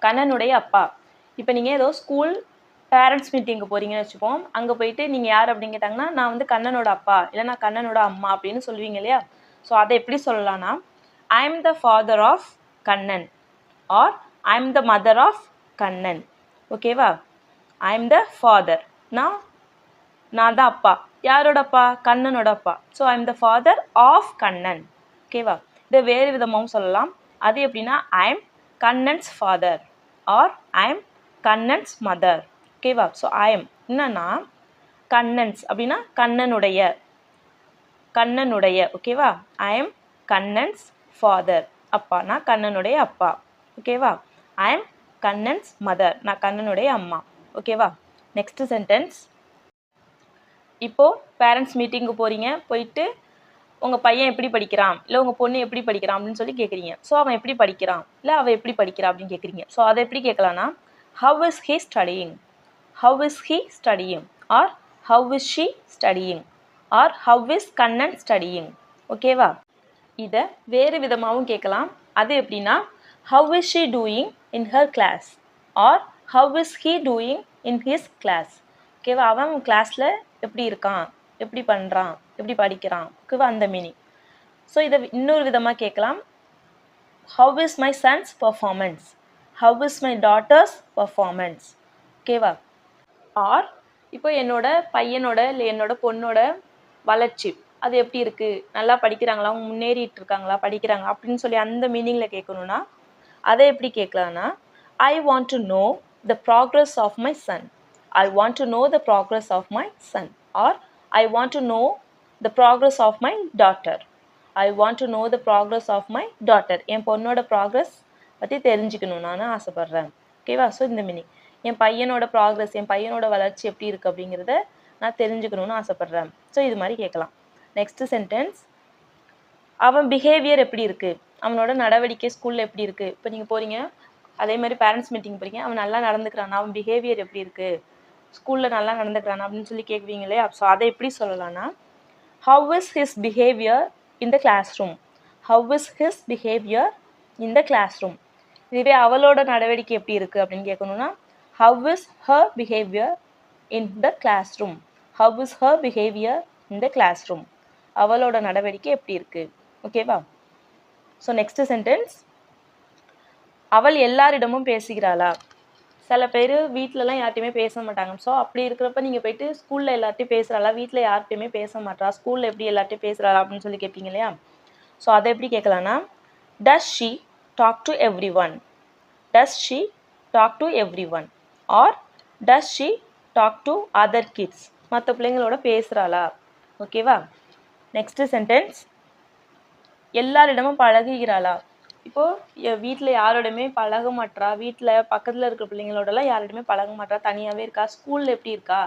கண்ணனுடைய அப்பா. இப்போ நீங்கள் ஏதோ ஸ்கூல் பேரண்ட்ஸ் மீட்டிங்கு போகிறீங்கன்னு வச்சுப்போம். அங்கே போயிட்டு நீங்கள் யார் அப்படின்னு கேட்டாங்கன்னா நான் வந்து கண்ணனோட அப்பா இல்லை நான் கண்ணனோட அம்மா அப்படின்னு சொல்லுவீங்க இல்லையா. ஸோ அதை எப்படி சொல்லலாம்னா I am the father of Kannan or I am the mother of Kannan. ஓகேவா? ஐ எம் த ஃபாதர், நான் தான் அப்பா. யாரோட அப்பா? கண்ணனோட அப்பா. So I am the father of Kannan. ஓகேவா? இதை வேறு விதமாகவும் சொல்லலாம். அது எப்படின்னா I am Kannan's father or I am Kannan's mother. ஓகேவா? ஸோ ஐ எம் என்னன்னா கண்ணன்ஸ் அப்படின்னா கண்ணனுடைய. ஓகேவா? ஐ எம் கண்ணன்ஸ் ஃபாதர், அப்பா, நான் கண்ணனுடைய அப்பா. ஓகேவா? ஐ எம் கண்ணன்ஸ் மதர், நான் கண்ணனுடைய அம்மா. ஓகேவா? Next sentence. இப்போது பேரண்ட்ஸ் மீட்டிங்கு போகிறீங்க. போயிட்டு உங்கள் பையன் எப்படி படிக்கிறான் இல்லை உங்கள் பொண்ணு எப்படி படிக்கிறான் அப்படின்னு சொல்லி கேட்குறீங்க. ஸோ அவன் எப்படி படிக்கிறான் இல்லை அவள் எப்படி படிக்கிறா அப்படின்னு கேட்குறீங்க. ஸோ அதை எப்படி கேட்கலான்னா how is he studying, how is he studying or how is she studying or how is Kannan studying. ஓகேவா? இதை வேறு விதமாகவும் கேட்கலாம். அது எப்படின்னா how is she doing in her class or how is he doing in his class. ஓகேவா? அவன் கிளாஸில் எப்படி இருக்கான், எப்படி பண்ணுறான், எப்படி படிக்கிறான். ஓகேவா? அந்த மீனிங். ஸோ இதை இன்னொரு விதமாக கேட்கலாம். How is my sons performance, how is my daughters performance. ஓகேவா? ஆர் இப்போ என்னோட பையனோட இல்லை என்னோட பொண்ணோட வளர்ச்சி அது எப்படி இருக்குது, நல்லா படிக்கிறாங்களா, அவங்க முன்னேறிட்டு இருக்காங்களா, படிக்கிறாங்க அப்படின்னு சொல்லி அந்த மீனிங்கில் கேட்கணுன்னா அதை எப்படி கேட்கலான்னா I want to know the progress of my son, I want to know the progress of my son or I want to know the progress of my daughter. I want to know the progress of my daughter. என் பொண்ணோட progress பற்றி தெரிஞ்சுக்கணும் நான் ஆசைப்பட்றேன். ஓகேவா? So இந்த meaning என் பையனோட progress, என் பையனோட வளர்ச்சி எப்படி இருக்குது அப்படிங்கிறத நான் தெரிஞ்சுக்கணும்னு ஆசைப்பட்றேன். ஸோ இது மாதிரி கேட்கலாம். Next sentence. அவன் பிஹேவியர் எப்படி இருக்குது, அவனோட நடவடிக்கை ஸ்கூலில் எப்படி இருக்குது. இப்போ நீங்கள் போகிறீங்க, அதே மாதிரி பேரண்ட்ஸ் மீட்டிங் போகிறீங்க, அவன் நல்லா நடந்துக்கிறான், அவன் பிஹேவியர் எப்படி இருக்குது, ஸ்கூலில் நல்லா நடந்துக்கிறான் அப்படின்னு சொல்லி கேட்குவீங்க இல்லையா. ஸோ அதை எப்படி சொல்லலாம்னா how is his behaviour in the classroom, how is his behaviour in the classroom. இதுவே அவளோட நடவடிக்கை எப்படி இருக்குது அப்படின்னு கேட்கணுன்னா how is her behaviour in the classroom, how is her behaviour in the classroom. அவளோட நடவடிக்கை எப்படி இருக்குது. ஓகேவா? So next sentence. அவள் எல்லாரிடமும் பேசுகிறாளா. சில பேர் வீட்டிலலாம் யார்ட்டையுமே பேச மாட்டாங்க. ஸோ அப்படி இருக்கிறப்ப நீங்கள் போயிட்டு ஸ்கூலில் எல்லார்ட்டையும் பேசுகிறாளா, வீட்டில் யார்ட்டையுமே பேச மாட்டா, ஸ்கூலில் எப்படி எல்லார்ட்டையும் பேசுகிறாளா அப்படின்னு சொல்லி கேட்பீங்க இல்லையா. ஸோ அதை எப்படி கேட்கலான்னா does she talk to everyone, does she talk to everyone or does she talk to other kids. மற்ற பிள்ளைங்களோட பேசுகிறாளா. ஓகேவா? Next sentence. எல்லாரிடமும் பழகுகிறாளா. இப்போது வீட்டில் யாரோடையுமே பழக மாட்டா, வீட்டில் பக்கத்தில் இருக்கிற பிள்ளைங்களோடலாம் யாரோடையுமே பழக மாட்டா, தனியாகவே இருக்கா. ஸ்கூலில் எப்படி இருக்கா,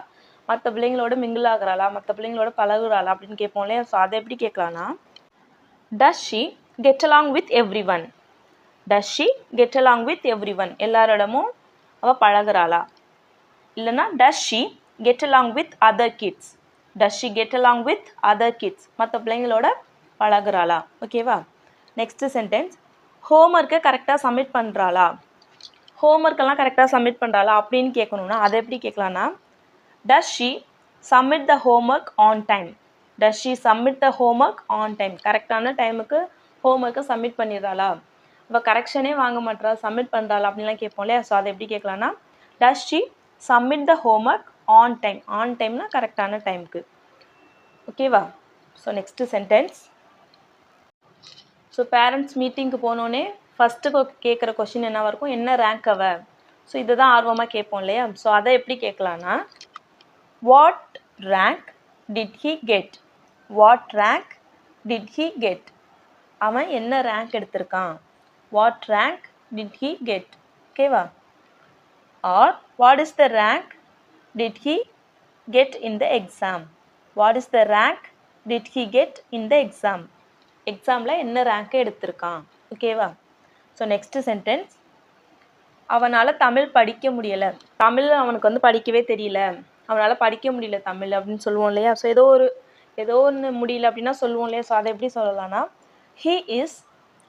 மற்ற பிள்ளைங்களோட மிங்கிள் ஆகுறாளா, மற்ற பிள்ளைங்களோட பழகுறாளா அப்படின்னு கேட்போம் இல்லையா. ஸோ அதை எப்படி கேட்கலான்னா does she get along with everyone, does she get along with everyone. எல்லாரோடமும் அவள் பழகுறாளா. இல்லைன்னா does she get along with other kids, does she get along with other kids. மற்ற பிள்ளைங்களோட பழகுறாளா. ஓகேவா? Next sentence. ஹோம்ஒர்க்கை கரெக்டாக சப்மிட் பண்ணுறாளா, ஹோம்ஒர்க்கெல்லாம் கரெக்டாக submit பண்ணுறாளா அப்படின்னு கேட்கணுன்னா அதை எப்படி கேட்கலான்னா does she submit the homework on time, does she submit the homework on time. கரெக்டான டைமுக்கு ஹோம்ஒர்க்கை சப்மிட் பண்ணிடுறாளா. இப்போ கரெக்ஷனே வாங்க மாட்டா, சப்மிட் பண்ணுறாளா அப்படின்லாம் கேட்போம் இல்லையா. ஸோ அதை எப்படி கேட்கலான்னா does she submit the homework on time. On டைம்னா கரெக்டான டைமுக்கு. ஓகேவா? So next sentence. So parents மீட்டிங்க்கு போனோடனே ஃபஸ்ட்டு கேட்குற கொஷின் என்னவாக இருக்கும், என்ன ரேங்க் அவ. ஸோ இதை தான் ஆர்வமாக கேட்போம் இல்லையா. ஸோ அதை எப்படி கேட்கலான்னா what rank did he get, what rank did he get. அவன் என்ன ரேங்க் எடுத்திருக்கான், what rank did he get. ஓகேவா? Or what is the rank did he get in the exam, what is the rank did he get in the exam. எக்ஸாமில் என்ன ரேங்க்கை எடுத்திருக்கான். ஓகேவா? So next sentence. அவனால் தமிழ் படிக்க முடியலை, தமிழ் அவனுக்கு வந்து படிக்கவே தெரியல, அவனால் படிக்க முடியல தமிழ் அப்படின்னு சொல்லுவோம் இல்லையா. ஸோ ஏதோ ஒன்று முடியல அப்படின்னா சொல்லுவோம் இல்லையா. ஸோ அதை எப்படி சொல்லலாம்னா he is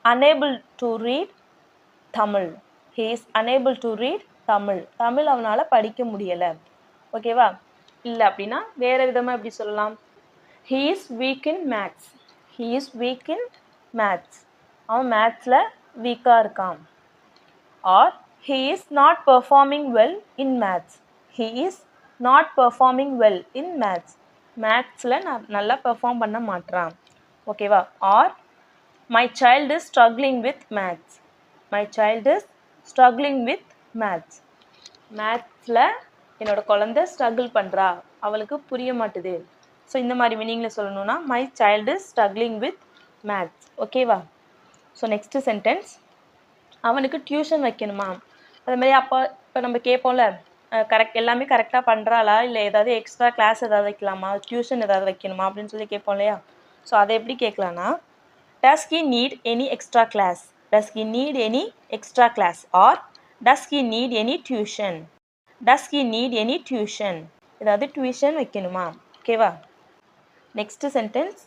unable to read Tamil, he he is unable to read Tamil. Tamil அவனால் படிக்க முடியலை. ஓகேவா? இல்லை அப்படின்னா வேறு விதமாக எப்படி சொல்லலாம்? he is weak in maths. he is weak in maths. அவன் மேத்ஸில் வீக்காக இருக்கான். or he is not performing well in maths. he is not performing well in maths. மேத்ஸில் நல்லா பெர்ஃபார்ம் பண்ண மாட்டான். ஓகேவா? or my child is struggling with maths. my child is struggling with maths. மேத்ஸில் என்னோட குழந்தை struggle பண்ணுறா, அவளுக்கு புரிய மாட்டுது. ஸோ இந்த மாதிரி மீனிங்கில் சொல்லணும்னா my child is struggling with maths. ஓகேவா? ஸோ நெக்ஸ்ட்டு சென்டென்ஸ், அவனுக்கு டியூஷன் வைக்கணுமா? அது மாதிரி அப்போ இப்போ நம்ம கேட்போம்ல, எல்லாமே கரெக்டாக பண்ணுறாளா, இல்லை ஏதாவது எக்ஸ்ட்ரா கிளாஸ் ஏதாவது வைக்கலாமா, டியூஷன் ஏதாவது வைக்கணுமா அப்படின்னு சொல்லி கேட்போம் இல்லையா? ஸோ அதை எப்படி கேட்கலான்னா, does he need any extra class? does he need any extra class? or does he need any tuition? does he need any tuition? ஏதாவது டியூஷன் வைக்கணுமா? ஓகேவா? நெக்ஸ்ட் சென்டென்ஸ்,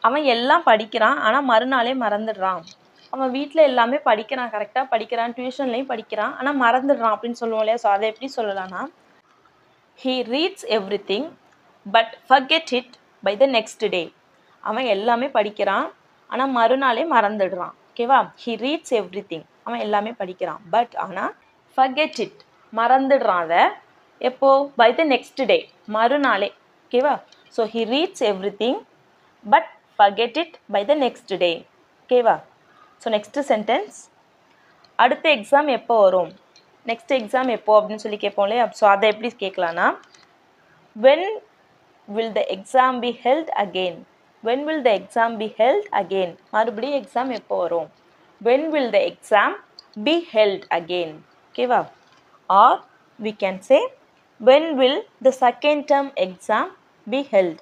அவன் எல்லாம் படிக்கிறான் ஆனால் மறுநாளே மறந்துடுறான். அவன் வீட்டில் எல்லாமே படிக்கிறான், கரெக்டாக படிக்கிறான், டியூஷன்லேயும் படிக்கிறான், ஆனால் மறந்துடுறான் அப்படின்னு சொல்லுவோம் இல்லையா? ஸோ அதை எப்படி சொல்லலாம்னா, he reads everything but forget it by the next day. அவன் எல்லாமே படிக்கிறான் ஆனால் மறுநாளே மறந்துடுறான். ஓகேவா? he reads everything, அவன் எல்லாமே படிக்கிறான், பட் ஆனால் forget it, மறந்துடுறான். அதை எப்போ? by the next day, மறுநாளே. ஓகேவா? So he reads everything but forget it by the next day. ஓகேவா? ஸோ நெக்ஸ்ட் சென்டென்ஸ், அடுத்த எக்ஸாம் எப்போ வரும்? நெக்ஸ்ட் எக்ஸாம் எப்போ அப்படின்னு சொல்லி கேட்போம் இல்லையா? ஸோ அதை எப்படி கேட்கலான்னா, when will the exam be held again? when will the exam be held again? மறுபடியும் எக்ஸாம் எப்போ வரும்? when will the exam be held again? ஓகேவா? or we can say when will the second term exam be held?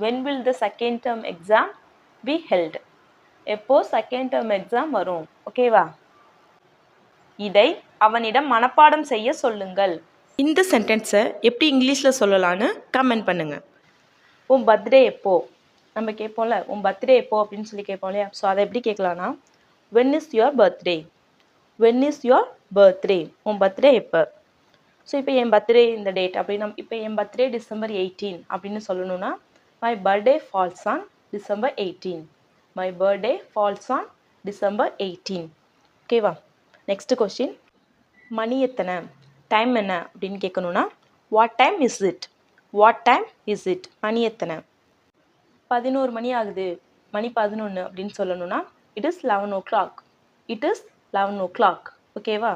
when will the second term exam be held? எப்போ second term exam வரும்? ஓகேவா? இதை அவனிடம் மனப்பாடம் செய்ய சொல்லுங்கள். இந்த சென்டென்ஸை எப்படி இங்கிலீஷில் சொல்லலான்னு கமெண்ட் பண்ணுங்கள். உன் பர்த்டே எப்போ நம்ம கேட்போம்ல, உன் பர்த்டே எப்போ அப்படின்னு சொல்லி கேட்போம் இல்லையா? ஸோ அதை எப்படி கேட்கலான்னா, when is your birthday? when is your birthday? உன் பர்த்டே எப்போ? ஸோ இப்போ என் பர்த்டே இந்த டேட் அப்படின்னா, இப்போ என் பர்த்டே December 18 அப்படின்னு சொல்லணும்னா, my birthday falls on December 18. my birthday falls on December 18. ஓகேவா? நெக்ஸ்ட் கொஸ்டின், மணி எத்தனை, டைம் என்ன அப்படின்னு கேட்கணுன்னா, what time is it? What time is it? மணி எத்தனை? 11 மணி ஆகுது, மணி 11 அப்படின்னு சொல்லணும்னா, it is 11 o'clock. It is 11 o'clock. ஓகேவா?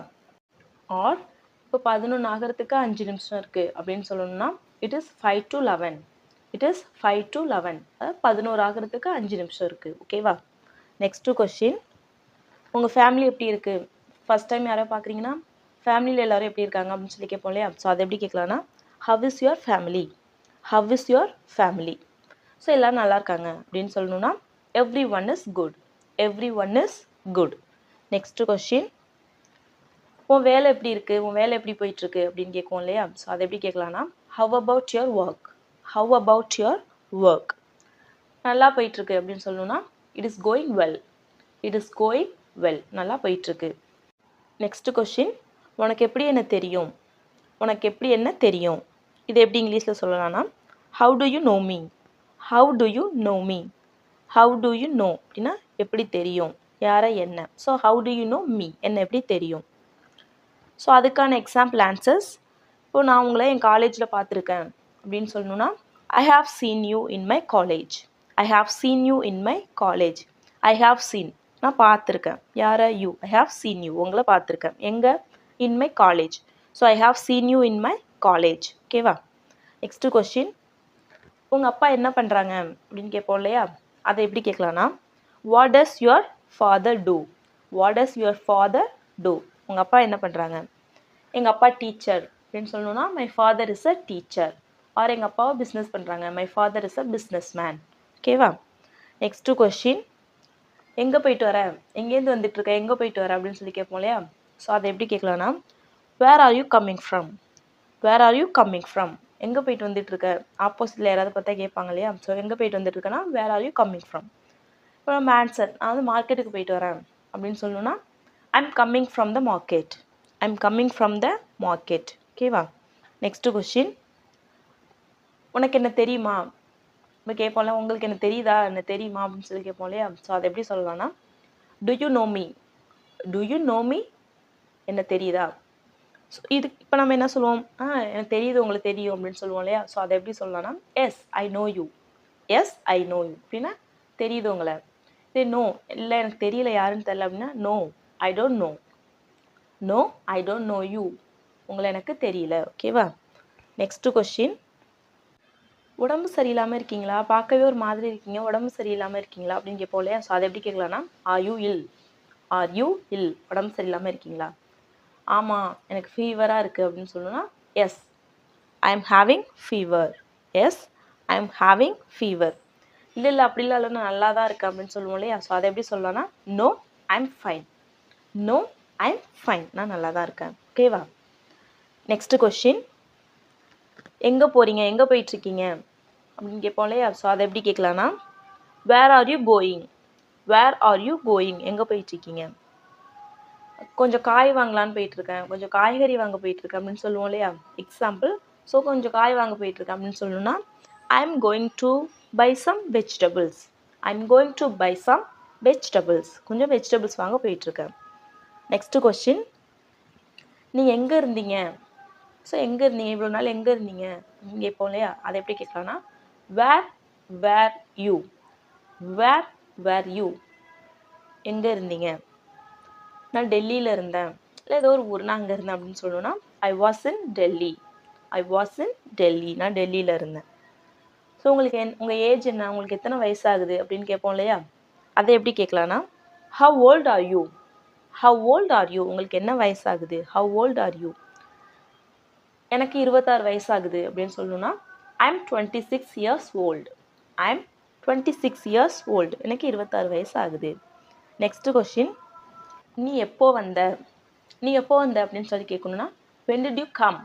ஆர் இப்போ 11 ஆகிறதுக்கு 5 நிமிஷம் இருக்குது அப்படின்னு சொல்லணும்னா, it is 5 to 11. It is 5 to 11. 11 ஆகிறதுக்கு 5 நிமிஷம் இருக்குது. ஓகேவா? நெக்ஸ்ட்டு கொஸ்டின், உங்கள் ஃபேமிலி எப்படி இருக்குது? ஃபஸ்ட் டைம் யாரோ பார்க்குறீங்கன்னா, ஃபேமிலியில் எல்லோரும் எப்படி இருக்காங்க அப்படின்னு சொல்லி கேட்போம் இல்லையா? ஸோ அதை எப்படி கேட்கலான்னா, how is your family? How is your family? So எல்லோரும் நல்லா இருக்காங்க அப்படின்னு சொல்லணும்னா, everyone is good. Everyone is good. Next question, உன் வேலை எப்படி இருக்குது? உன் வேலை எப்படி போயிட்டுருக்கு அப்படின்னு கேட்குவோம் இல்லையா? ஸோ அதை எப்படி கேட்கலான்னா, how about your work? How about your work? நல்லா போயிட்டுருக்கு அப்படின்னு சொல்லணும்னா, it is going well. It is going well. நல்லா போயிட்டுருக்கு. நெக்ஸ்ட் கொஸ்டின், உனக்கு எப்படி என்ன தெரியும்? உனக்கு எப்படி என்ன தெரியும்? இது எப்படி இங்கிலீஷில் சொல்லலாம்னா, how to you know me? How to you know me? How to you know அப்படின்னா எப்படி தெரியும், யாரை, என்ன. So how to you know me, என்ன எப்படி தெரியும். ஸோ அதுக்கான எக்ஸாம்பிள் ஆன்சர்ஸ், இப்போது நான் உங்களை என் காலேஜில் பார்த்துருக்கேன் அப்படின்னு சொல்லணும்னா, I have seen you in my college. I have seen you in my college. I have seen, நான் பார்த்துருக்கேன். யாரை? You. I have seen you, உங்களை பார்த்துருக்கேன். எங்கே? In my college. So I have seen you in my college. ஓகேவா? Next question, உங்கள் அப்பா என்ன பண்ணுறாங்க அப்படின்னு கேட்போம் இல்லையா? அதை எப்படி கேட்கலான்னா, what does your father do? What does your father do? உங்கள் அப்பா என்ன பண்ணுறாங்க? எங்கள் அப்பா டீச்சர் அப்படின்னு சொல்லணும்னா, my father is a teacher. Or எங்கள் அப்பாவை பிஸ்னஸ் பண்ணுறாங்க, my father is a businessman. ஓகேவா? நெக்ஸ்ட்டு கொஸ்டின், எங்கே போயிட்டு வர? எங்கேருந்து வந்துட்டுருக்க? எங்கே போயிட்டு வர அப்படின்னு சொல்லி கேட்போம் இல்லையா? ஸோ அதை எப்படி கேட்கலான்னா, where are you coming from? Where are you coming from? எங்கே போயிட்டு வந்துட்டுருக்க? ஆப்போசிட்டில் யாராவது பார்த்தா கேட்பாங்க இல்லையா? ஸோ எங்கே போயிட்டு வந்துட்டுருக்கேன்னா, where are you coming from? இப்போ நம்ம ஆன்சர், நான் வந்து மார்க்கெட்டுக்கு போயிட்டு வரேன் அப்படின்னு சொல்லணும்னா, I'm coming from the market. I'm coming from the market. ஓகேவா? Next question. உனக்கு என்ன தெரியுமா? நம்ம கேட்போம்ல, உங்களுக்கு என்ன தெரியுதா, என்ன தெரியுமா அப்படின்னு சொல்லி கேட்போம் இல்லையா? ஸோ அதை எப்படி சொல்லலாம்னா, to you know me? To you know me? என்ன தெரியுதா? ஸோ இது இப்போ நம்ம என்ன சொல்லுவோம்? எனக்கு தெரியுது, உங்களுக்கு தெரியும் அப்படின்னு சொல்லுவோம் இல்லையா? ஸோ அதை எப்படி சொல்லலாம்னா, yes I know you. Yes I know you அப்படின்னா தெரியுது உங்களை. இதே நோ, இல்லை எனக்கு தெரியல, யாருன்னு தெரியல அப்படின்னா no I don't know. No I don't know you. உங்களை எனக்கு தெரியல. ஓகேவா? Next question. உடம்பு சரியில்லாமல் இருக்கீங்களா? பார்க்கவே ஒரு மாதிரி இருக்கீங்க, உடம்பு சரியில்லாமல் இருக்கீங்களா அப்படின்னு கேட்போம் இல்லையா? ஸோ அதை எப்படி கேட்கலாம்னா, are you ill? Are you ill? உடம்பு சரியில்லாமல் இருக்கீங்களா? ஆமாம் எனக்கு ஃபீவராக இருக்குது அப்படின்னு சொல்லணும்னா, yes I am having fever. Yes I am having fever. இல்லை இல்லை அப்படிலாம் இல்லை, நான் நல்லா தான் இருக்கேன் அப்படின்னு சொல்லுவோம் இல்லையா? ஸோ அதை எப்படி சொல்லலாம்னா, no I am fine. No I am fine. நான் நல்லா தான் இருக்கேன். ஓகேவா? Next question. எங்கே போகிறீங்க, எங்கே போயிட்டுருக்கீங்க அப்படின்னு கேட்போம் இல்லையா? ஸோ அதை எப்படி கேட்கலான்னா, where are you going? Where are you going? எங்கே போயிட்டுருக்கீங்க? கொஞ்சம் காய் வாங்கலான்னு போயிட்டுருக்கேன், கொஞ்சம் காய்கறி வாங்க போயிட்டுருக்கேன் அப்படின்னு சொல்லுவோம் இல்லையா? எக்ஸாம்பிள். ஸோ கொஞ்சம் காய் வாங்க போயிட்டுருக்கேன் அப்படின்னு சொல்லணும்னா, I am going to buy some vegetables. I am going to buy some vegetables. கொஞ்சம் வெஜிடபிள்ஸ் வாங்க போயிட்டுருக்கேன். Next question. நீங்கள் எங்கே இருந்தீங்க? ஸோ எங்கே இருந்தீங்க, இவ்வளோ நாள் எங்கே இருந்தீங்க அப்படின்னு கேட்போம் இல்லையா? அதை எப்படி கேட்கலான்னா, வேர் யூ? Where you? எங்கே இருந்தீங்க? நான் டெல்லியில் இருந்தேன், இல்லை ஏதோ ஒரு ஊர், நான் அங்கே இருந்தேன் அப்படின்னு சொல்லணும்னா, I was in Delhi. I was in Delhi. நான் டெல்லியில் இருந்தேன். ஸோ உங்களுக்கு உங்கள் ஏஜ் என்ன, உங்களுக்கு எத்தனை வயசாகுது அப்படின்னு கேட்போம் இல்லையா? அதை எப்படி கேட்கலான்னா, how old are you? How old are you? உங்களுக்கு என்ன வயசாகுது? How old are you? எனக்கு 26 வயசாகுது அப்படின்னு சொல்லணும்னா, I am 26 years old. I am 26 years old. எனக்கு 26 வயசு ஆகுது. Next question. நீ எப்போ வந்த? நீ எப்போ வந்த அப்படின்னு சொல்லி கேட்கணும்னா, when did you come?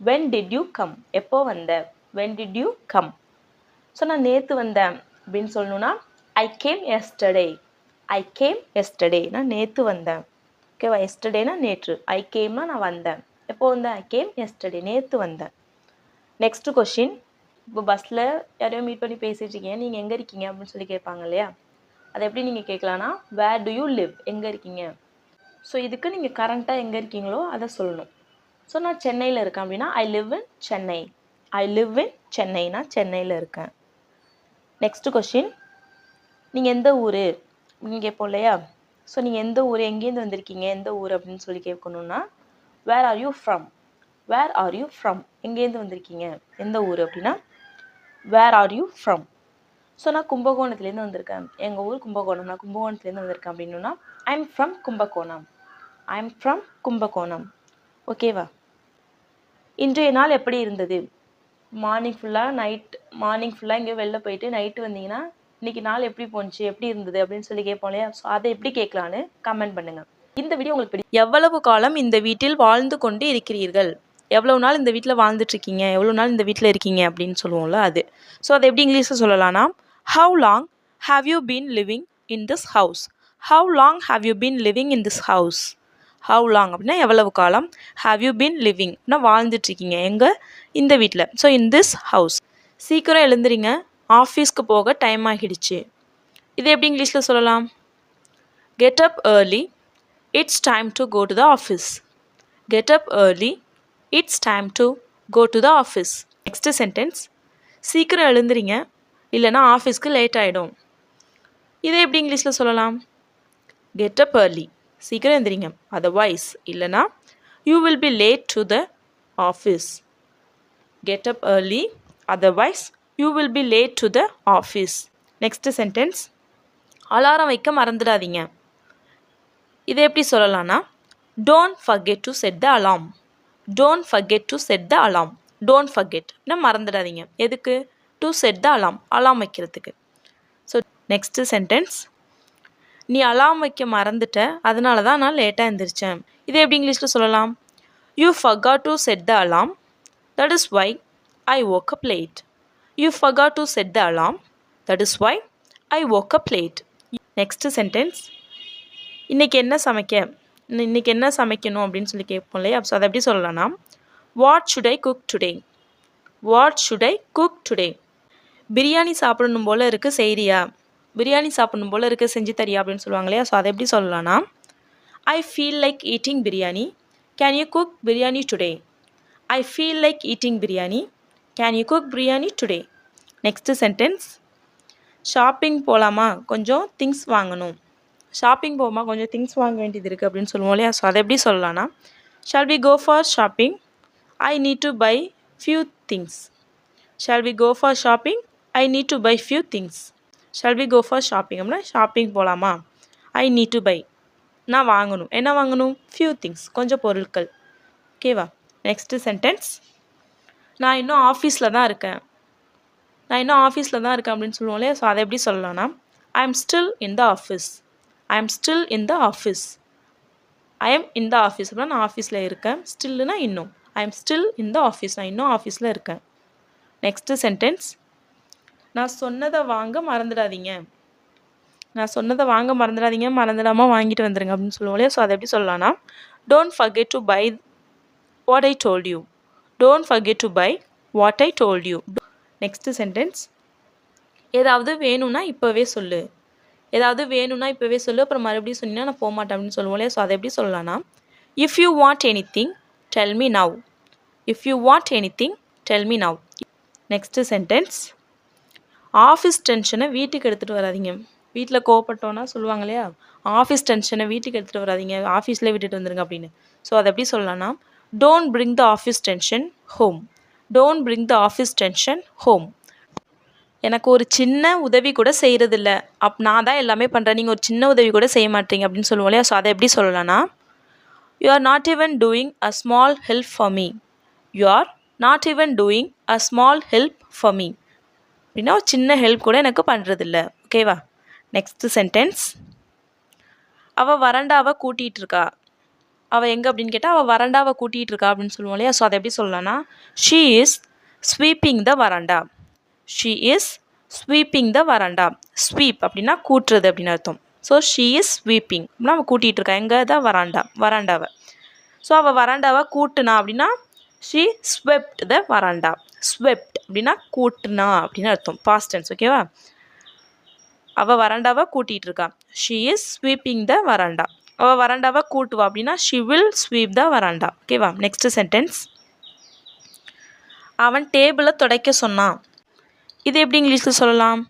when did you come? எப்போ வந்த? when did you come? So நான் நேற்று வந்தேன் அப்படின்னு சொல்லணும்னா, I came yesterday. I came yesterday. நான் நேற்று வந்தேன். ஓகேவா? எஸ்டர்டேனா நேற்று, ஐ கேம்னா நான் வந்தேன். எப்போ வந்தேன்? I came yesterday. நேற்று வந்தேன். Next question. இப்போ பஸ்ஸில் யாரையோ மீட் பண்ணி பேசிட்டு இருக்கீங்க, நீங்கள் எங்கே இருக்கீங்க அப்படின்னு சொல்லி கேட்பாங்க இல்லையா? அதை எப்படி நீங்கள் கேட்கலான்னா, வேர் டு யூ லிவ்? எங்கே இருக்கீங்க? ஸோ இதுக்கு நீங்கள் கரண்ட்டாக எங்கே இருக்கீங்களோ அதை சொல்லணும். ஸோ நான் சென்னையில் இருக்கேன் அப்படின்னா, I live in Chennai. I live in Chennai. நான் சென்னையில் இருக்கேன். Next question. நீங்கள் எந்த ஊர் அப்படின்னு கேட்போம் இல்லையா? ஸோ நீங்கள் எந்த ஊர், எங்கேருந்து வந்திருக்கீங்க, எந்த ஊர் அப்படின்னு சொல்லி கேட்கணுன்னா, where are you from? Where are you from? எங்கேருந்து வந்திருக்கீங்க, எந்த ஊர் அப்படின்னா, where are you from? So நான் கும்பகோணத்துலேருந்து வந்திருக்கேன், எங்கள் ஊர் கும்பகோணம், நான் கும்பகோணத்துலேருந்து வந்திருக்கேன் அப்படின்னா, I am from Kumbakonam. I am from Kumbakonam. ஓகேவா? இன்றைய நாள் எப்படி இருந்தது? மார்னிங் ஃபுல்லாக இங்கே வெளில போயிட்டு நைட்டு வந்தீங்கன்னா, இன்றைக்கி நாள் எப்படி போணுச்சு, எப்படி இருந்தது அப்படின்னு சொல்லி கேட்போம் இல்லையா? ஸோ அதை எப்படி கேட்கலான்னு கமெண்ட் பண்ணுங்கள். இந்த வீடியோ உங்களுக்கு எவ்வளவு காலம் இந்த வீட்டில் வாழ்ந்து கொண்டு இருக்கிறீர்கள்? எவ்வளோ நாள் இந்த வீட்டில் வாழ்ந்துட்டுருக்கீங்க, எவ்வளோ நாள் இந்த வீட்டில் இருக்கீங்க அப்படின்னு சொல்லுவோம்ல அது. ஸோ அதை எப்படி இங்கிலீஷில் சொல்லலாம்னா, how long have you been living in this house? How long have you been living in this house? How long அப்படின்னா எவ்வளவு காலம், ஹாவ் யூ பீன் லிவிங் அப்படின்னா வாழ்ந்துட்டுருக்கீங்க எங்கே, இந்த வீட்டில். So in this house. சீக்கிரம் எழுந்துறீங்க, ஆஃபீஸ்க்கு போக டைம் ஆகிடுச்சு. இது எப்படி இங்கிலீஷில் சொல்லலாம்? Get up early, it's time to go to the office. Get up early, it's time to go to the office. Next sentence. சீக்கிரம் எழுந்துறீங்க, இல்லைனா ஆஃபீஸ்க்கு லேட் ஆகிடும். இதை எப்படி இங்கிலீஷில் சொல்லலாம்? Get up early, சீக்கிரம் எழுந்துறீங்க, otherwise இல்லைனா you will be late to the office. Get up early, otherwise you will be late to the office. Next sentence. Alarm வைக்க மறந்துடாதீங்க. இதை எப்படி சொல்லலாம்னா, don't forget to set the alarm. Don't forget to set the alarm. Don't forget மறந்துடாதீங்க. எதுக்கு? To set the alarm, alarm வைக்கிறதுக்கு. So next sentence. நீ alarm வைக்க மறந்துட்ட, அதனால தான் நான் லேட்டாக எழுந்திரிச்சேன். இதை எப்படி இங்கிலீஷில் சொல்லலாம்? You forgot to set the alarm, that is why I woke up late. You forgot to set the alarm, that is why I woke up late. Next sentence. இன்றைக்கி என்ன சமைக்க? இன்றைக்கி என்ன சமைக்கணும் அப்படின்னு சொல்லி கேட்போம் இல்லையா? ஸோ அதை எப்படி சொல்லலாம்னா what should I cook today, what should I cook today. Biryani சாப்பிடணும் போல் இருக்குது செய்றியா, பிரியாணி சாப்பிடணும் போல் இருக்குது செஞ்சு தரியா அப்படின்னு சொல்லுவாங்க இல்லையா? ஸோ அதை எப்படி சொல்லலாம்னா I feel like eating biryani, can you cook biryani today. I feel like eating biryani, can you cook biryani today. Next sentence, shopping போகலாமா, கொஞ்சம் திங்ஸ் வாங்கணும். ஷாப்பிங் போகுமா, கொஞ்சம் திங்ஸ் வாங்க வேண்டியது இருக்குது அப்படின்னு சொல்லுவோம் இல்லையா? ஸோ அதை எப்படி சொல்லலாம்னா shall we go for shopping, I need to buy few things. Shall we go for shopping, I need to buy few things. Shall we go for shopping அப்படின்னா ஷாப்பிங் போகலாமா, ஐ நீட் டு பை நான் வாங்கணும், என்ன வாங்கணும், few things கொஞ்சம் பொருட்கள். ஓகேவா? Next sentence, நான் இன்னும் ஆஃபீஸில் தான் இருக்கேன், நான் இன்னும் ஆஃபீஸில் தான் இருக்கேன் அப்படின்னு சொல்லுவோம் இல்லையா? ஸோ அதை எப்படி சொல்லலாம்னா I am still in the office, I am still in the office. I am in the office அப்படின்னா நான் ஆஃபீஸில் இருக்கேன், ஸ்டில்லுனா இன்னும், I am still in the office நான் இன்னும் ஆஃபீஸில் இருக்கேன். நெக்ஸ்ட்டு சென்டென்ஸ், நான் சொன்னதை வாங்க மறந்துடாதீங்க, நான் சொன்னதை வாங்க மறந்துடாதீங்க, மறந்துடாமல் வாங்கிட்டு வந்துடுங்க அப்படின்னு சொல்லுவோம் இல்லையா? ஸோ அதை எப்படி சொல்லலாம்னா don't forget to buy what I told you, don't forget to buy what I told you. Next sentence, ஏதாவது வேணும்னா இப்போவே சொல்லு, ஏதாவது வேணும்னா இப்போவே சொல்லு, அப்புறம் மறுபடியும் சொன்னீங்கன்னா நான் போக மாட்டேன் அப்படின்னு சொல்லுவோம் இல்லையா? ஸோ அதை எப்படி சொல்லலாம்னா if you want anything tell me now, if you want anything tell me now. Next sentence, office டென்ஷனை வீட்டுக்கு எடுத்துகிட்டு வராதிங்க. வீட்டில் கோவப்பட்டோன்னா சொல்லுவாங்க இல்லையா, ஆஃபீஸ் டென்ஷனை வீட்டுக்கு எடுத்துகிட்டு வராதிங்க, ஆஃபீஸில் விட்டுட்டு வந்துருங்க அப்படின்னு. ஸோ அதை எப்படி சொல்லலாம்னா don't bring the office tension home, don't bring the office tension home. எனக்கு ஒரு சின்ன உதவி கூட செய்கிறதில்ல, நான் தான் எல்லாமே பண்ணுறேன், நீங்கள் ஒரு சின்ன உதவி கூட செய்ய மாட்டீங்க அப்படின்னு சொல்லுவோம் இல்லையா? ஸோ அதை எப்படி சொல்லலாம்னா you are not even doing a small help for me, you are not even doing a small help for me அப்படின்னா ஒரு சின்ன ஹெல்ப் கூட எனக்கு பண்ணுறதில்ல. ஓகேவா? நெக்ஸ்ட்டு சென்டென்ஸ், அவள் வறண்டாவை கூட்டிகிட்டு இருக்கா, அவள் எங்கே அப்படின்னு கேட்டால் அவள் வறண்டாவை கூட்டிகிட்டு இருக்கா அப்படின்னு சொல்லுவோம் இல்லையா? ஸோ அதை எப்படி சொல்லலாம்னா ஷீ இஸ் ஸ்வீப்பிங் த வரண்டா, ஷீ இஸ் ஸ்வீப்பிங் த வரண்டா. ஸ்வீப் அப்படின்னா கூட்டுறது அப்படின்னு அர்த்தம். ஸோ ஷீ இஸ் ஸ்வீப்பிங் அப்படின்னா அவள் கூட்டிகிட்டு இருக்கா எங்கே தான் வராண்டாவை. ஸோ அவள் வராண்டாவை கூட்டுனா அப்படின்னா ஷீ ஸ்வெப்ட் த வராண்டா, ஸ்வெப்ட் அப்படின்னா கூட்டுனா அப்படின்னு அர்த்தம், பாஸ்ட் டென்ஸ். ஓகேவா? அவள் வராண்டாவை கூட்டிகிட்டு இருக்கா, ஷீ இஸ் ஸ்வீப்பிங் த வராண்டா. அவள் வராண்டாவை கூட்டுவா அப்படின்னா ஷி வில் ஸ்வீப் த வராண்டா. ஓகேவா? நெக்ஸ்ட் சென்டென்ஸ், அவன் டேபிளை துடைக்க சொன்னான். இது எப்படி இங்கிலீஷில் சொல்லலாம்?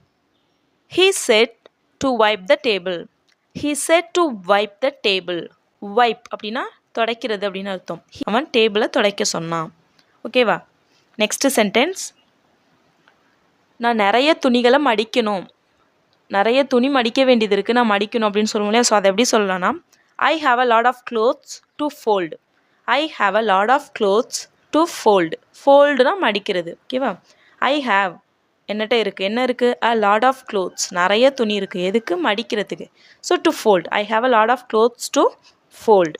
he said to wipe the table, he said to wipe the table. wipe அப்படின்னா துடைக்கிறது அப்படின்னு அர்த்தம். அவன் டேபிளை துடைக்க சொன்னான். ஓகேவா? நெக்ஸ்ட் சென்டென்ஸ், நான் நிறைய துணிகளை மடிக்கணும், நிறைய துணி மடிக்க வேண்டியது இருக்குது, நான் மடிக்கணும் அப்படின்னு சொல்லுவோம் இல்லையா? ஸோ அதை எப்படி சொல்லலாம்னா I have a lot of clothes to fold, I have a lot of clothes to fold. ஃபோல்டுனா மடிக்கிறது. ஓகேவா? ஐ ஹாவ் என்னட்ட இருக்குது, என்ன இருக்குது, அ லாட் ஆஃப் க்ளோத்ஸ் நிறைய துணி இருக்குது, எதுக்கு, மடிக்கிறதுக்கு. So to fold, I have a lot of clothes to fold.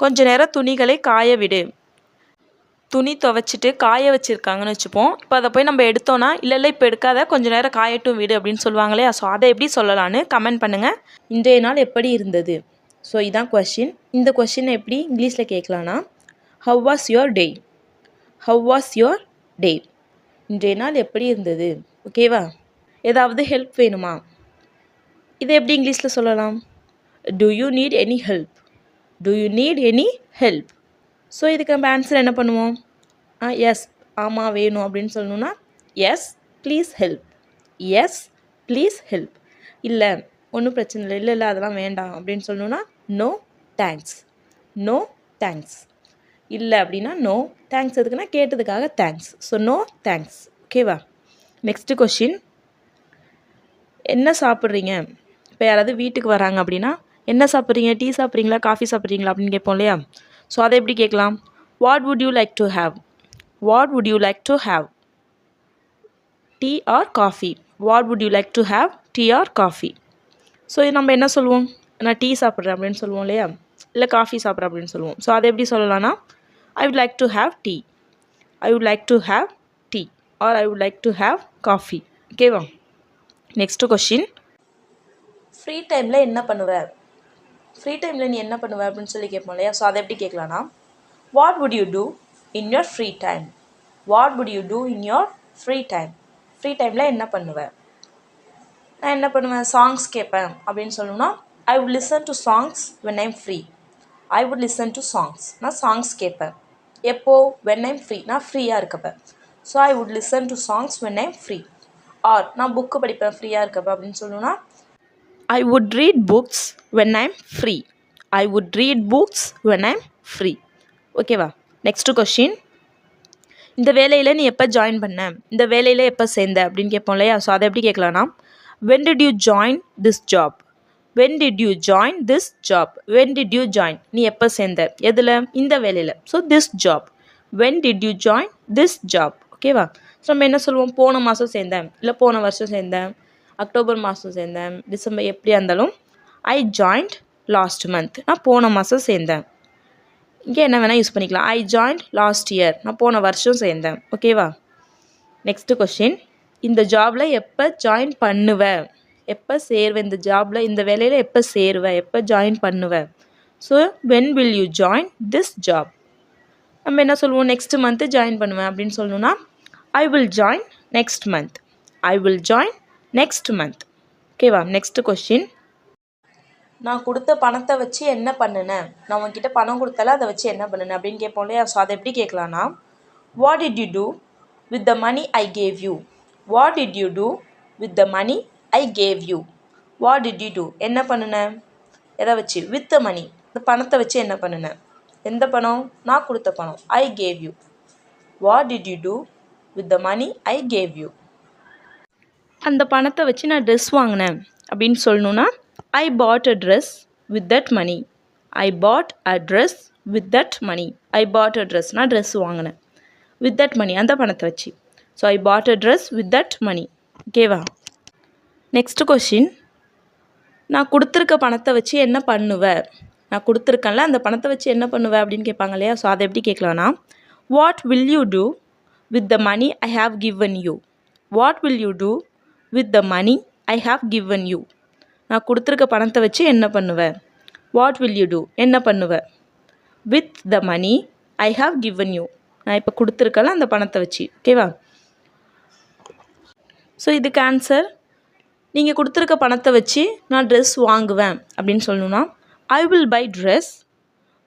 கொஞ்ச நேரம் துணிகளை காய விடு, துணி துவைச்சிட்டு காய வச்சுருக்காங்கன்னு வச்சுப்போம். இப்போ அதை போய் நம்ம எடுத்தோன்னா இல்லை இப்போ எடுக்காத கொஞ்சம் நேரம் காயட்டும் விடு அப்படின்னு சொல்லுவாங்களே. ஸோ அதை எப்படி சொல்லலான்னு கமெண்ட் பண்ணுங்கள். இன்றைய நாள் எப்படி இருந்தது? ஸோ இதான் கொஷின். இந்த கொஷினை எப்படி இங்கிலீஷில் கேட்கலான்னா how was your day, how was your day, இன்றைய நாள் எப்படி இருந்தது. ஓகேவா? ஏதாவது ஹெல்ப் வேணுமா, இதை எப்படி இங்கிலீஷில் சொல்லலாம்? To you need any help, to you need any help. So இதுக்கு நம்ம ஆன்சர் என்ன பண்ணுவோம்? எஸ், ஆமாம் வேணும் அப்படின்னு சொல்லணுன்னா yes please help, yes please help. இல்லை ஒன்றும் பிரச்சனை இல்லை, இல்லை அதெல்லாம் வேண்டாம் அப்படின்னு சொல்லணுன்னா நோ தேங்க்ஸ், நோ தேங்க்ஸ். இல்லை அப்படின்னா நோ தேங்க்ஸ், எதுக்குன்னா கேட்டதுக்காக தேங்க்ஸ். So no thanks. ஓகேவா? நெக்ஸ்ட்டு கொஷின், என்ன சாப்பிட்றீங்க? இப்போ யாராவது வீட்டுக்கு வராங்க அப்படின்னா என்ன சாப்பிட்றீங்க, டீ சாப்பிட்றீங்களா, காஃபி சாப்பிட்றீங்களா அப்படின்னு கேட்போம் இல்லையா? ஸோ அதை எப்படி கேட்கலாம்? What would you like to have, what would you like to have, tea R coffee, what would you like to have, tea R coffee. So நம்ம என்ன சொல்லுவோம்? நான் டீ சாப்பிட்றேன் அப்படின்னு சொல்லுவோம் இல்லையா, இல்லை காஃபி சாப்பிட்றேன் அப்படின்னு சொல்லுவோம். ஸோ அதை எப்படி சொல்லலாம்னா I would like to have tea, I would like to have tea or I would like to have coffee. ஓகேவா? நெக்ஸ்ட்டு கொஷின், ஃப்ரீ டைமில் என்ன பண்ணுவேன்? ஃப்ரீ டைமில் நீ என்ன பண்ணுவ அப்படின்னு சொல்லி கேட்போம் இல்லையா? ஸோ அதை எப்படி கேட்கலான்னா, what would you do in your free time? What would you do in your free time? Free டைமில் என்ன பண்ணுவேன்? நான் என்ன பண்ணுவேன்? சாங்ஸ் கேட்பேன் அப்படின்னு சொல்லணும்னா, I would listen to songs when I'm free. I would listen to songs. நான் சாங்ஸ் கேட்பேன். எப்போ? When I'm free. நான் ஃப்ரீயாக இருக்கப்பேன். So I would listen to songs when I'm free. Or நான் புக்கு படிப்பேன் ஃப்ரீயாக இருக்கப்பேன் அப்படின்னு சொல்லணும்னா, I would read books when I'm free. I would read books when I'm free. ஓகேவா? நெக்ஸ்ட்டு கொஷின், இந்த வேலையில் நீ எப்போ ஜாயின் பண்ண? இந்த வேலையில் எப்போ சேர்ந்த அப்படின்னு கேட்போம் இல்லையா? ஸோ அதை எப்படி கேட்கலான்னா, when did you join this job? when did you join this job? when did you join? நீ எப்போ சேர்ந்த? எதில்? இந்த வேலையில். So this job. when did you join this job? ஓகேவா? ஸோ நம்ம என்ன சொல்லுவோம்? போன மாதம் சேர்ந்தேன், இல்லை போன வருஷம் சேர்ந்தேன், அக்டோபர் மாதம் சேர்ந்தேன், டிசம்பர், எப்படியா இருந்தாலும் ஐ ஜாயின்ட் லாஸ்ட் மந்த். நான் போன மாதம் சேர்ந்தேன். இங்கே என்ன வேணால் யூஸ் பண்ணிக்கலாம். I joined last year. நான் போன வருஷம் சேர்ந்தேன். ஓகேவா? நெக்ஸ்ட்டு கொஷின், இந்த ஜாபில் எப்போ ஜாயின் பண்ணுவேன்? எப்போ சேருவேன்? இந்த ஜாபில், இந்த வேலையில் எப்போ சேருவேன்? எப்போ ஜாயின் பண்ணுவேன்? So when will you join this job? நம்ம என்ன சொல்லுவோம்? நெக்ஸ்ட் மந்த்து ஜாயின் பண்ணுவேன் அப்படின்னு சொல்லணும்னா, I will join next month. I will join next month. ஓகேவா? நெக்ஸ்ட்டு கொஷின், நான் கொடுத்த பணத்தை வச்சு என்ன பண்ணினேன்? நான் உங்ககிட்ட பணம் கொடுத்தால அதை வச்சு என்ன பண்ணினேன் அப்படின்னு கேட்போம் இல்லையா? ஸோ அதை எப்படி கேட்கலான்னா, what did you do with the money I gave you? What did you do with the money I gave you? What did you do? என்ன பண்ணினேன்? எதை வச்சு? With the money. இந்த பணத்தை வச்சு என்ன பண்ணினேன்? எந்த பணம்? நான் கொடுத்த பணம். I gave you. What did you do with the money I gave you? அந்த பணத்தை வச்சு நான் ட்ரெஸ் வாங்கினேன் அப்படின்னு சொல்லணுன்னா, I bought a dress with that money. I bought a dress with that money. I bought a dress, நான் dress வாங்கினேன். With that money, அந்த பணத்தை வச்சு. So I bought a dress with that money. ஓகேவா? Next question, நான் கொடுத்துருக்க பணத்தை வச்சு என்ன பண்ணுவேன்? நான் கொடுத்துருக்கேன்ல, அந்த பணத்தை வச்சு என்ன பண்ணுவேன் அப்படின்னு கேட்பாங்க இல்லையா? ஸோ அதை எப்படி கேட்கலான்னா, what will you do with the money I have given you? What will you do with the money I have given you? நான் கொடுத்துருக்க பணத்தை வச்சு என்ன பண்ணுவேன்? வாட் வில் யூ டூ, என்ன பண்ணுவேன்? With the money I have given you, நான் இப்போ கொடுத்துருக்கல அந்த பணத்தை வச்சு. ஓகேவா? ஸோ இதுக்கு ஆன்சர், நீங்கள் கொடுத்துருக்க பணத்தை வச்சு நான் ட்ரெஸ் வாங்குவேன் அப்படின்னு சொல்லணும்னா, I will buy dress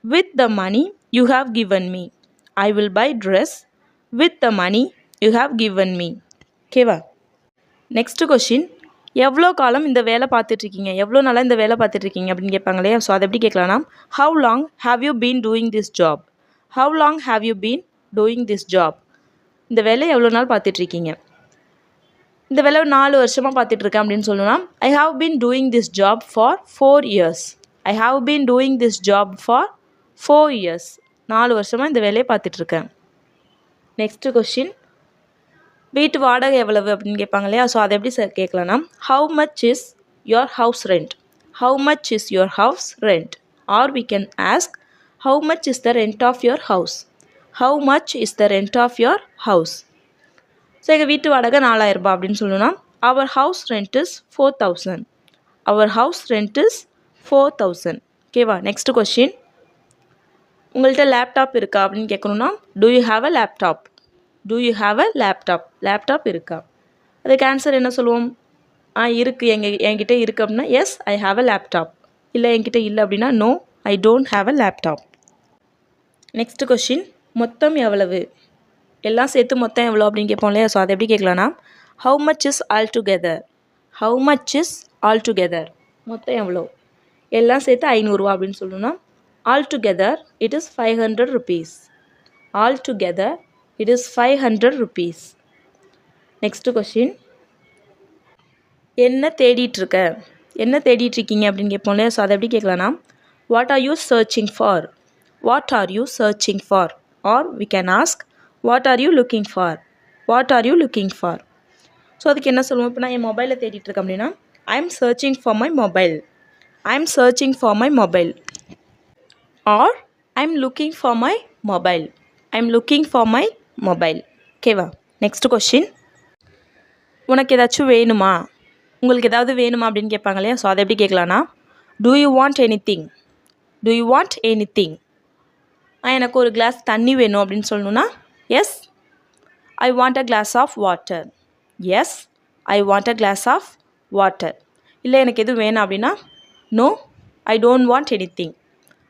with the money you have given me. I will buy dress with the money you have given me. ஓகேவா? நெக்ஸ்ட்டு கொஷின், எவ்வளோ காலம் இந்த வேலை பார்த்துட்ருக்கீங்க? எவ்வளோ நாளாக இந்த வேலை பார்த்துட்ருக்கீங்க அப்படின்னு கேட்பாங்க இல்லையா? ஸோ அதை எப்படி கேட்கலான்னா, how long have you been doing this job? How long have you been doing this job? இந்த வேலை எவ்வளோ நாள் பார்த்துட்ருக்கீங்க? இந்த வேலை 4 வருஷமாக பார்த்துட்ருக்கேன் அப்படின்னு சொல்லணும்னா, I have been doing this job for 4 years. I have been doing this job for 4 years. 4 வருஷமாக இந்த வேலையை பார்த்துட்ருக்கேன். நெக்ஸ்ட்டு கொஷின், வீட்டு வாடகை எவ்வளவு அப்படின்னு கேட்பாங்க இல்லையா? ஸோ அதை எப்படி கேட்கலான்னா, how much is your house rent? How much is your house rent? Or we can ask, how much is the rent of your house? How much is the rent of your house? So எங்கள் வீட்டு வாடகை 4000 ரூபாய் அப்படின்னு சொல்லணும்னா, our house rent is 4000. Our house rent is 4000. ஓகேவா? Next question, உங்கள்கிட்ட laptop இருக்கா அப்படின்னு கேட்கணுன்னா, do you have a laptop? Do you have a laptop? Laptop இருக்கா? அதுக்கு ஆன்சர் என்ன சொல்லுவோம்? இருக்குது, என்கிட்ட இருக்குது அப்படின்னா yes I have a laptop. இல்லை என்கிட்ட இல்லை அப்படின்னா no I don't have a laptop. Next question, மொத்தம் எவ்வளவு? எல்லாம் சேர்த்து மொத்தம் எவ்வளோ அப்படின்னு கேட்போம் இல்லையா? ஸோ அதை எப்படி கேட்கலான்னா, how much is all together? How much is all together? மொத்தம் எவ்வளோ? எல்லாம் சேர்த்து 500 ரூபா அப்படின்னு சொல்லணும்னா, all together it is 500 rupees. All together it is 500 rupees. Next question, என்ன தேடிட்டுருக்க? என்ன தேடிட்டுருக்கீங்க அப்படின்னு கேட்போம் இல்லையா? ஸோ அதை எப்படி கேட்கலான்னா, what are you searching for? What are you searching for? Or we can ask, what are you looking for? What are you looking for? So அதுக்கு என்ன சொல்லுவோம்? இப்போ நான் என் மொபைலை தேடிட்டுருக்கேன் அப்படின்னா, I am searching for my mobile. I am searching for my mobile. Or I am looking for my mobile. I am looking for my mobile. ஓகேவா? நெக்ஸ்ட் கொஷின், உனக்கு ஏதாச்சும் வேணுமா? உங்களுக்கு ஏதாவது வேணுமா அப்படின்னு கேட்பாங்க இல்லையா? ஸோ அதை எப்படி கேட்கலான்னா, do you want anything? Do you want anything. எனக்கு ஒரு கிளாஸ் தண்ணி வேணும் அப்படின்னு சொல்லணுன்னா yes I want a glass of water. Yes I want a glass of water. இல்லை எனக்கு எதுவும் வேணாம் அப்படின்னா no I don't want anything.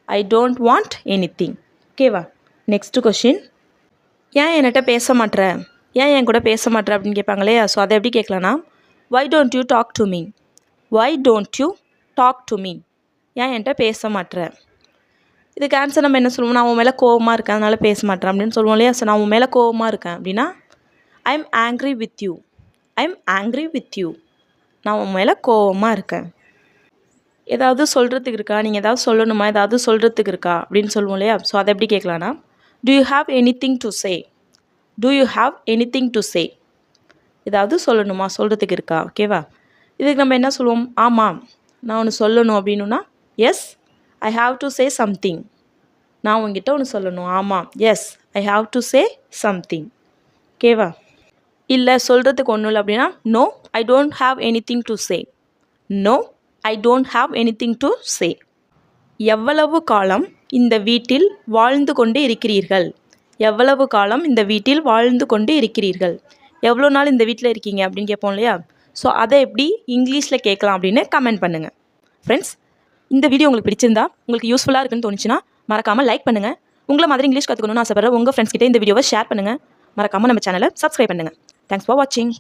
I don't want anything. ஓகேவா? Next question. ஏன் என்கிட்ட பேச மாட்ற, ஏன் என் கூட பேச மாட்ற அப்படின்னு கேட்பாங்க இல்லையா? ஸோ அதை எப்படி கேட்கலான்னா why don't you talk to me. Why don't you talk to me. ஏன் என்கிட்ட பேச மாட்ற. இதுக்கு ஆன்சர் நம்ம என்ன சொல்லுவோம்? நான் உன் மேலே கோவமாக இருக்கேன் அதனால் பேச மாட்டேன் அப்படின்னு சொல்லுவோம் இல்லையா? ஸோ நான் உன் மேலே கோவமாக இருக்கேன் அப்படின்னா I M angry with you. I am angry with you. நான் உன் மேலே கோவமாக இருக்கேன். ஏதாவது சொல்கிறதுக்கு இருக்கா, நீங்கள் ஏதாவது சொல்லணுமா, ஏதாவது சொல்கிறதுக்கு இருக்கா அப்படின்னு சொல்லுவோம் இல்லையா? ஸோ அதை எப்படி கேட்கலான்னா do you have anything to say. Do you have anything to say. ஏதாவது சொல்லணுமா, சொல்கிறதுக்கு இருக்கா. ஓகேவா? இதுக்கு நம்ம என்ன சொல்லுவோம்? ஆமாம் நான் ஒன்று சொல்லணும் அப்படின்னா yes I have to say something. நான் உங்ககிட்ட ஒன்று சொல்லணும். ஆமாம் yes I have to say something. ஓகேவா? இல்லை சொல்கிறதுக்கு ஒன்றும் இல்லை அப்படின்னா no I don't have anything to say. No I don't have anything to say. எவ்வளவு காலம் இந்த வீட்டில் வாழ்ந்து கொண்டு இருக்கிறீர்கள். எவ்வளவு காலம் இந்த வீட்டில் வாழ்ந்து கொண்டு இருக்கிறீர்கள். எவ்வளோ நாள் இந்த வீட்டில் இருக்கீங்க அப்படின்னு கேட்போம் இல்லையா? ஸோ அதை எப்படி இங்கிலீஷில் கேட்கலாம் அப்படின்னு கமெண்ட் பண்ணுங்கள். ஃப்ரெண்ட்ஸ், இந்த வீடியோ உங்களுக்கு பிடிச்சிருந்தா, உங்களுக்கு யூஸ்ஃபுல்லாக இருக்குன்னு தோணுச்சுன்னா மறக்காமல் லைக் பண்ணுங்கள். உங்களை மாதிரி இங்கிலீஷ் கற்றுக்கணும்னு ஆசைப்படுற உங்கள் ஃப்ரெண்ட்ஸ் கிட்டே இந்த வீடியோவை ஷேர் பண்ணுங்கள். மறக்காமல் நம்ம சேனலை சப்ஸ்கிரைப் பண்ணுங்கள். தேங்க்ஸ் ஃபார் வாட்சிங்.